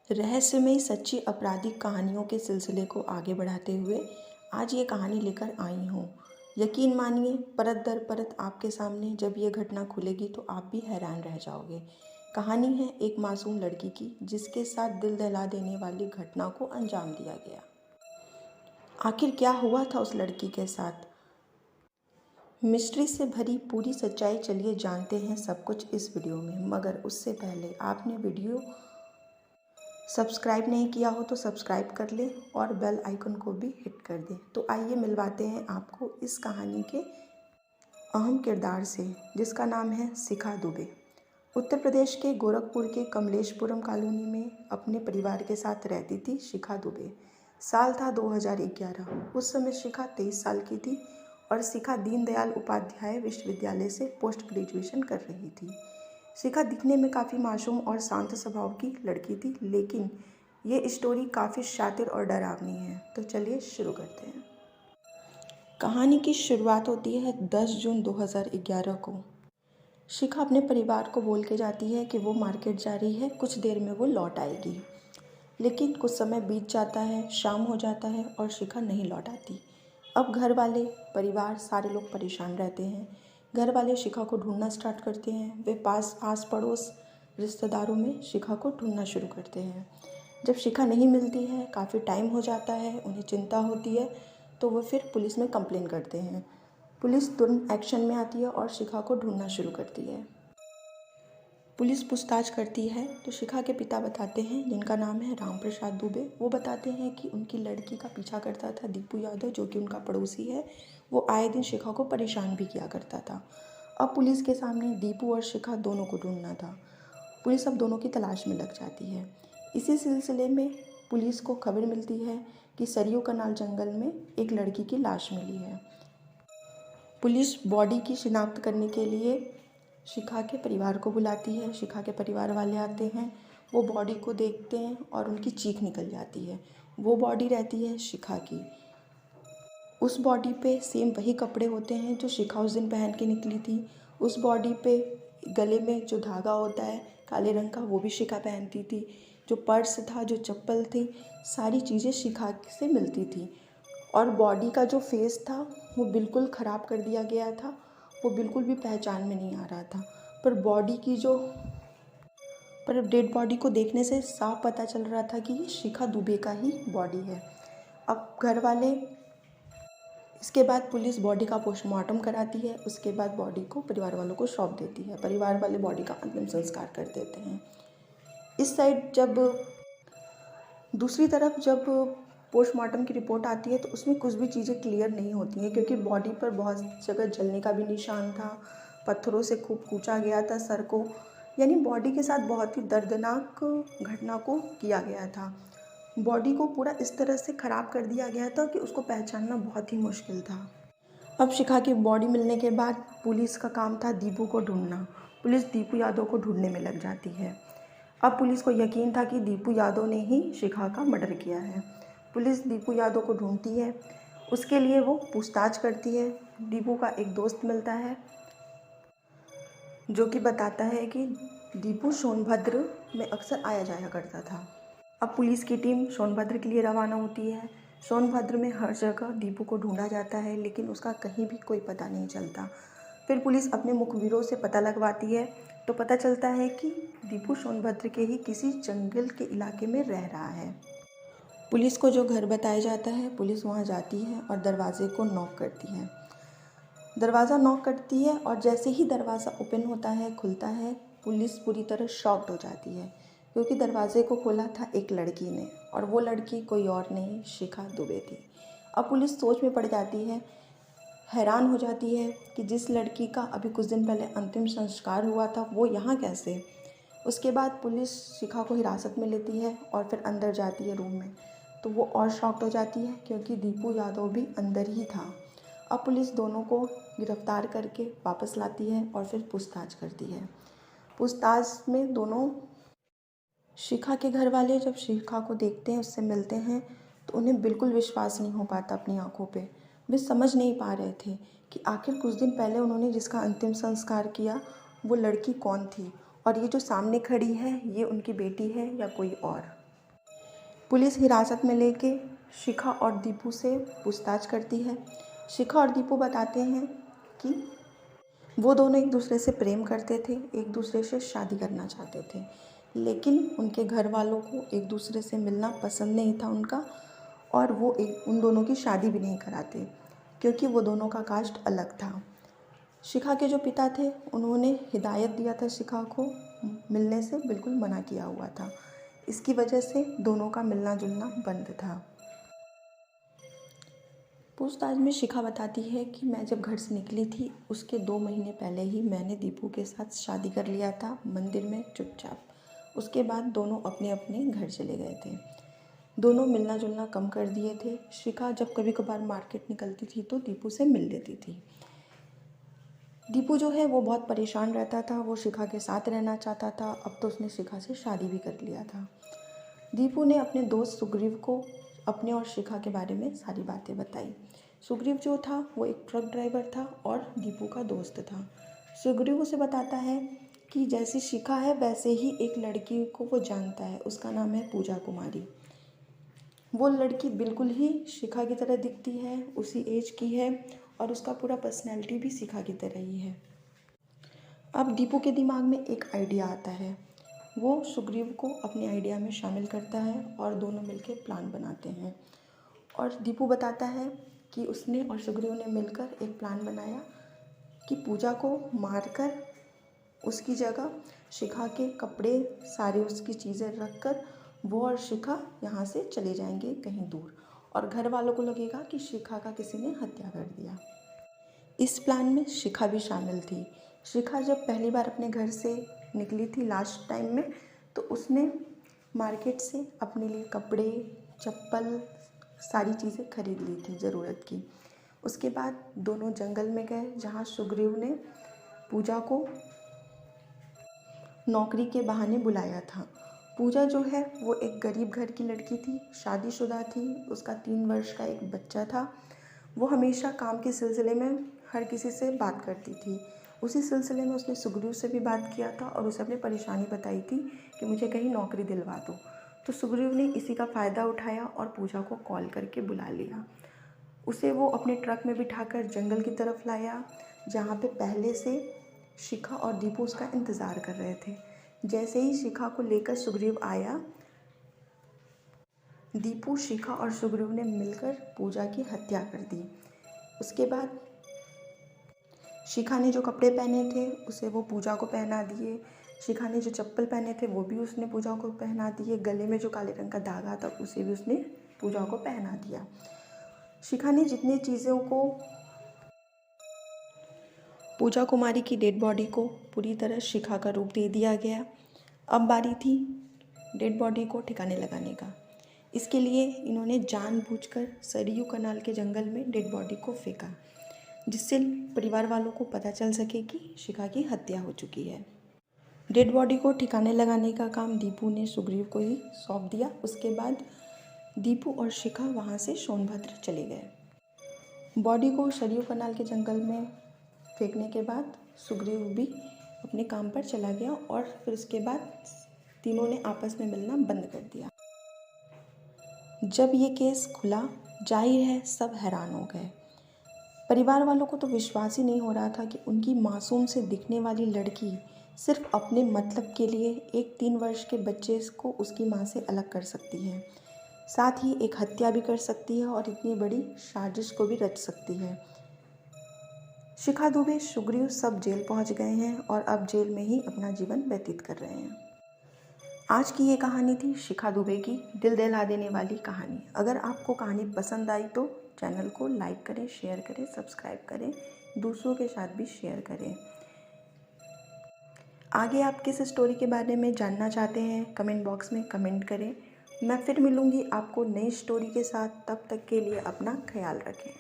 रहस्यमयी सच्ची आपराधिक कहानियों के सिलसिले को आगे बढ़ाते हुए आज ये कहानी लेकर आई हूँ। यकीन मानिए, परत दर परत आपके सामने जब ये घटना खुलेगी तो आप भी हैरान रह जाओगे। कहानी है एक मासूम लड़की की, जिसके साथ दिल दहला देने वाली घटना को अंजाम दिया गया। आखिर क्या हुआ था उस लड़की के साथ? मिस्ट्री से भरी पूरी सच्चाई चलिए जानते हैं सब कुछ इस वीडियो में। मगर उससे पहले आपने वीडियो सब्सक्राइब नहीं किया हो तो सब्सक्राइब कर लें और बेल आइकन को भी हिट कर दें। तो आइए मिलवाते हैं आपको इस कहानी के अहम किरदार से, जिसका नाम है शिखा दुबे। उत्तर प्रदेश के गोरखपुर के कमलेशपुरम कॉलोनी में अपने परिवार के साथ रहती थी शिखा दुबे। साल था 2011। उस समय शिखा 23 साल की थी और शिखा दीनदयाल उपाध्याय विश्वविद्यालय से पोस्ट ग्रेजुएशन कर रही थी। शिखा दिखने में काफ़ी मासूम और शांत स्वभाव की लड़की थी, लेकिन ये स्टोरी काफ़ी शातिर और डरावनी है। तो चलिए शुरू करते हैं। कहानी की शुरुआत होती है 10 जून 2011 को। शिखा अपने परिवार को बोल के जाती है कि वो मार्केट जा रही है, कुछ देर में वो लौट आएगी। लेकिन कुछ समय बीत जाता है, शाम हो जाता है और शिखा नहीं लौट आती। अब घर वाले, परिवार, सारे लोग परेशान रहते हैं। घर वाले शिखा को ढूंढना स्टार्ट करते हैं। वे आस पड़ोस रिश्तेदारों में शिखा को ढूंढना शुरू करते हैं। जब शिखा नहीं मिलती है, काफ़ी टाइम हो जाता है, उन्हें चिंता होती है, तो वो फिर पुलिस में कंप्लेन करते हैं। पुलिस तुरंत एक्शन में आती है और शिखा को ढूंढना शुरू करती है। पुलिस पूछताछ करती है तो शिखा के पिता बताते हैं, जिनका नाम है राम प्रसाद दुबे। वो बताते हैं कि उनकी लड़की का पीछा करता था दीपू यादव, जो कि उनका पड़ोसी है। वो आए दिन शिखा को परेशान भी किया करता था। अब पुलिस के सामने दीपू और शिखा दोनों को ढूंढना था। पुलिस अब दोनों की तलाश में लग जाती है। इसी सिलसिले में पुलिस को खबर मिलती है कि सरयू कनाल जंगल में एक लड़की की लाश मिली है। पुलिस बॉडी की शिनाख्त करने के लिए शिखा के परिवार को बुलाती है। शिखा के परिवार वाले आते हैं, वो बॉडी को देखते हैं और उनकी चीख निकल जाती है। वो बॉडी रहती है शिखा की। उस बॉडी पे सेम वही कपड़े होते हैं जो शिखा उस दिन पहन के निकली थी। उस बॉडी पे गले में जो धागा होता है काले रंग का, वो भी शिखा पहनती थी। जो पर्स था, जो चप्पल थी, सारी चीज़ें शिखा से मिलती थी। और बॉडी का जो फेस था वो बिल्कुल ख़राब कर दिया गया था, वो बिल्कुल भी पहचान में नहीं आ रहा था। पर डेड बॉडी को देखने से साफ पता चल रहा था कि ये शिखा दुबे का ही बॉडी है। अब घर वाले, इसके बाद पुलिस बॉडी का पोस्टमार्टम कराती है। उसके बाद बॉडी को परिवार वालों को सौंप देती है। परिवार वाले बॉडी का अंतिम संस्कार कर देते हैं। इस साइड दूसरी तरफ जब पोस्टमार्टम की रिपोर्ट आती है तो उसमें कुछ भी चीज़ें क्लियर नहीं होती हैं, क्योंकि बॉडी पर बहुत जगह जलने का भी निशान था, पत्थरों से खूब कूचा गया था सर को। यानी बॉडी के साथ बहुत ही दर्दनाक घटना को किया गया था। बॉडी को पूरा इस तरह से ख़राब कर दिया गया था कि उसको पहचानना बहुत ही मुश्किल था। अब शिखा की बॉडी मिलने के बाद पुलिस का काम था दीपू को ढूंढना। पुलिस दीपू यादव को ढूंढने में लग जाती है। अब पुलिस को यकीन था कि दीपू यादव ने ही शिखा का मर्डर किया है। पुलिस दीपू यादव को ढूंढती है। उसके लिए वो पूछताछ करती है। दीपू का एक दोस्त मिलता है जो कि बताता है कि दीपू सोनभद्र में अक्सर आया जाया करता था। अब पुलिस की टीम सोनभद्र के लिए रवाना होती है। सोनभद्र में हर जगह दीपू को ढूंढा जाता है, लेकिन उसका कहीं भी कोई पता नहीं चलता। फिर पुलिस अपने मुखबिरों से पता लगवाती है तो पता चलता है कि दीपू सोनभद्र के ही किसी जंगल के इलाके में रह रहा है। पुलिस को जो घर बताया जाता है, पुलिस वहाँ जाती है और दरवाजे को नॉक करती है। दरवाज़ा नॉक करती है और जैसे ही दरवाज़ा ओपन होता है, खुलता है, पुलिस पूरी तरह शॉक्ड हो जाती है, क्योंकि दरवाजे को खोला था एक लड़की ने, और वो लड़की कोई और नहीं, शिखा दुबे थी। अब पुलिस सोच में पड़ जाती है, हैरान हो जाती है कि जिस लड़की का अभी कुछ दिन पहले अंतिम संस्कार हुआ था, वो यहाँ कैसे। उसके बाद पुलिस शिखा को हिरासत में लेती है और फिर अंदर जाती है रूम में, तो वो और शॉक्ड हो जाती है क्योंकि दीपू यादव भी अंदर ही था। अब पुलिस दोनों को गिरफ्तार करके वापस लाती है और फिर पूछताछ करती है। पूछताछ में दोनों शिखा के घर वाले जब शिखा को देखते हैं, उससे मिलते हैं, तो उन्हें बिल्कुल विश्वास नहीं हो पाता अपनी आंखों पे। वे समझ नहीं पा रहे थे कि आखिर कुछ दिन पहले उन्होंने जिसका अंतिम संस्कार किया वो लड़की कौन थी, और ये जो सामने खड़ी है ये उनकी बेटी है या कोई और। पुलिस हिरासत में लेके शिखा और दीपू से पूछताछ करती है। शिखा और दीपू बताते हैं कि वो दोनों एक दूसरे से प्रेम करते थे, एक दूसरे से शादी करना चाहते थे, लेकिन उनके घर वालों को एक दूसरे से मिलना पसंद नहीं था उनका, और वो उन दोनों की शादी भी नहीं कराते क्योंकि वो दोनों का कास्ट अलग था। शिखा के जो पिता थे उन्होंने हिदायत दिया था शिखा को मिलने से, बिल्कुल मना किया हुआ था। इसकी वजह से दोनों का मिलना जुलना बंद था। पूछताछ में शिखा बताती है कि मैं जब घर से निकली थी उसके 2 महीने पहले ही मैंने दीपू के साथ शादी कर लिया था, मंदिर में चुपचाप। उसके बाद दोनों अपने अपने घर चले गए थे। दोनों मिलना जुलना कम कर दिए थे। शिखा जब कभी कभार मार्केट निकलती थी तो दीपू से मिल लेती थी। दीपू जो है वो बहुत परेशान रहता था, वो शिखा के साथ रहना चाहता था। अब तो उसने शिखा से शादी भी कर लिया था। दीपू ने अपने दोस्त सुग्रीव को अपने और शिखा के बारे में सारी बातें बताई। सुग्रीव जो था वो एक ट्रक ड्राइवर था और दीपू का दोस्त था। सुग्रीव उसे बताता है कि जैसी शिखा है वैसे ही एक लड़की को वो जानता है, उसका नाम है पूजा कुमारी। वो लड़की बिल्कुल ही शिखा की तरह दिखती है, उसी एज की है, और उसका पूरा पर्सनैलिटी भी शिखा की तरह ही है। अब दीपू के दिमाग में एक आइडिया आता है। वो सुग्रीव को अपने आइडिया में शामिल करता है और दोनों मिलकर प्लान बनाते हैं। और दीपू बताता है कि उसने और सुग्रीव ने मिलकर एक प्लान बनाया कि पूजा को मारकर उसकी जगह शिखा के कपड़े, सारे उसकी चीज़ें रखकर वो और शिखा यहाँ से चले जाएंगे कहीं दूर, और घर वालों को लगेगा कि शिखा का किसी ने हत्या कर दिया। इस प्लान में शिखा भी शामिल थी। शिखा जब पहली बार अपने घर से निकली थी लास्ट टाइम में, तो उसने मार्केट से अपने लिए कपड़े, चप्पल, सारी चीज़ें खरीद ली थी ज़रूरत की। उसके बाद दोनों जंगल में गए जहाँ सुग्रीव ने पूजा को नौकरी के बहाने बुलाया था। पूजा जो है वो एक गरीब घर की लड़की थी, शादीशुदा थी, उसका 3 वर्ष का एक बच्चा था। वो हमेशा काम के सिलसिले में हर किसी से बात करती थी। उसी सिलसिले में उसने सुग्रीव से भी बात किया था और उसे अपनी परेशानी बताई थी कि मुझे कहीं नौकरी दिलवा दो। तो सुग्रीव ने इसी का फ़ायदा उठाया और पूजा को कॉल करके बुला लिया। उसे वो अपने ट्रक में बिठाकर जंगल की तरफ लाया, जहाँ पे पहले से शिखा और दीपू उसका इंतज़ार कर रहे थे। जैसे ही शिखा को लेकर सुग्रीव आया, दीपू, शिखा और सुग्रीव ने मिलकर पूजा की हत्या कर दी। उसके बाद शिखा ने जो कपड़े पहने थे उसे वो पूजा को पहना दिए। शिखा ने जो चप्पल पहने थे वो भी उसने पूजा को पहना दिए। गले में जो काले रंग का धागा था उसे भी उसने पूजा को पहना दिया। शिखा ने जितनी चीज़ों को, पूजा कुमारी की डेड बॉडी को पूरी तरह शिखा का रूप दे दिया गया। अब बारी थी डेड बॉडी को ठिकाने लगाने का। इसके लिए इन्होंने जानबूझकर सरयू कनाल के जंगल में डेड बॉडी को फेंका, जिससे परिवार वालों को पता चल सके कि शिखा की हत्या हो चुकी है। डेड बॉडी को ठिकाने लगाने का काम दीपू ने सुग्रीव को ही सौंप दिया। उसके बाद दीपू और शिखा वहाँ से सोनभद्र चले गए। बॉडी को सरयू कनाल के जंगल में फेंकने के बाद सुग्रीव भी अपने काम पर चला गया और फिर उसके बाद तीनों ने आपस में मिलना बंद कर दिया। जब ये केस खुला, जाहिर है सब हैरान हो गए। परिवार वालों को तो विश्वास ही नहीं हो रहा था कि उनकी मासूम से दिखने वाली लड़की सिर्फ अपने मतलब के लिए एक 3 वर्ष के बच्चे को उसकी माँ से अलग कर सकती है, साथ ही एक हत्या भी कर सकती है और इतनी बड़ी साजिश को भी रच सकती है। शिखा दुबे, सुग्रीव सब जेल पहुंच गए हैं और अब जेल में ही अपना जीवन व्यतीत कर रहे हैं। आज की ये कहानी थी शिखा दुबे की दिल दहला देने वाली कहानी। अगर आपको कहानी पसंद आई तो चैनल को लाइक करें, शेयर करें, सब्सक्राइब करें, दूसरों के साथ भी शेयर करें। आगे आप किस स्टोरी के बारे में जानना चाहते हैं कमेंट बॉक्स में कमेंट करें। मैं फिर मिलूँगी आपको नई स्टोरी के साथ। तब तक के लिए अपना ख्याल रखें।